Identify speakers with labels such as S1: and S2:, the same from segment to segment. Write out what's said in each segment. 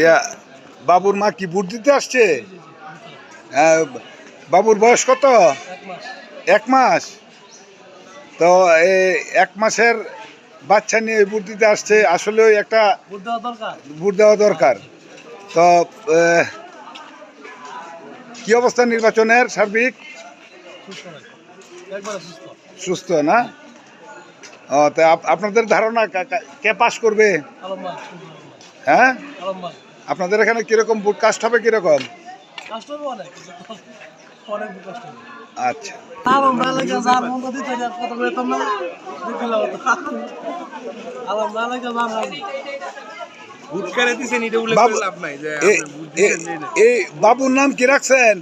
S1: ইয়া বাবুর মা কি ভোট দিতে আসছে? বাবুর বয়স কত? 1 মাস। তো এই 1 মাসের বাচ্চা নিয়ে ভোট দিতে আসছে, আসলে একটা ভোট দেওয়া দরকার। তো কি অবস্থা নির্বাচনের সার্বিক? সুস্থ না? ও, তা আপনাদের ধারণা কে পাস করবে? হ্যাঁ, আপনাদের এখানে কিরকম ভোট কাস্ট হবে? কিরকম? আচ্ছা, এই বাবুর নাম কি রাখছেন?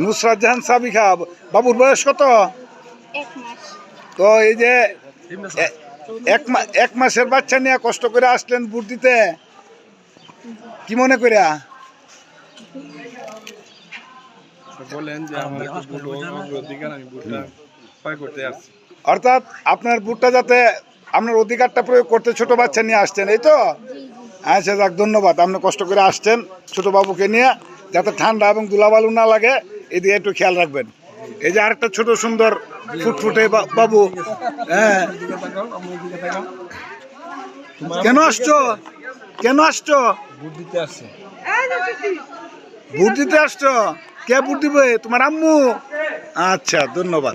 S1: নুসরাত জাহান সাবিখা। বাবুর বয়স কত?
S2: 1 মাস।
S1: তো এই যে 1 মাসের বাচ্চা নিয়ে কষ্ট করে আসলেন ভোট দিতে, কি মনে করিয়া? অর্থাৎ আপনার ভোটটা যাতে আপনার অধিকারটা প্রয়োগ করতে ছোট বাচ্চা নিয়ে আসছেন, এই তো? আচ্ছা, যাক, ধন্যবাদ। আপনি কষ্ট করে আসছেন ছোট বাবুকে নিয়ে, যাতে ঠান্ডা এবং ধুলাবালু না লাগে এদিকে একটু খেয়াল রাখবেন। এই যে আরেকটা ছোট সুন্দর ফুটফুটে বাবু। হ্যাঁ, কেন আসছো? কেন আসছো?
S3: ভোট দিতে আসছে।
S1: ভোট দিতে আসছো? কে ভোট দিবে? তোমার আম্মু? আচ্ছা, ধন্যবাদ।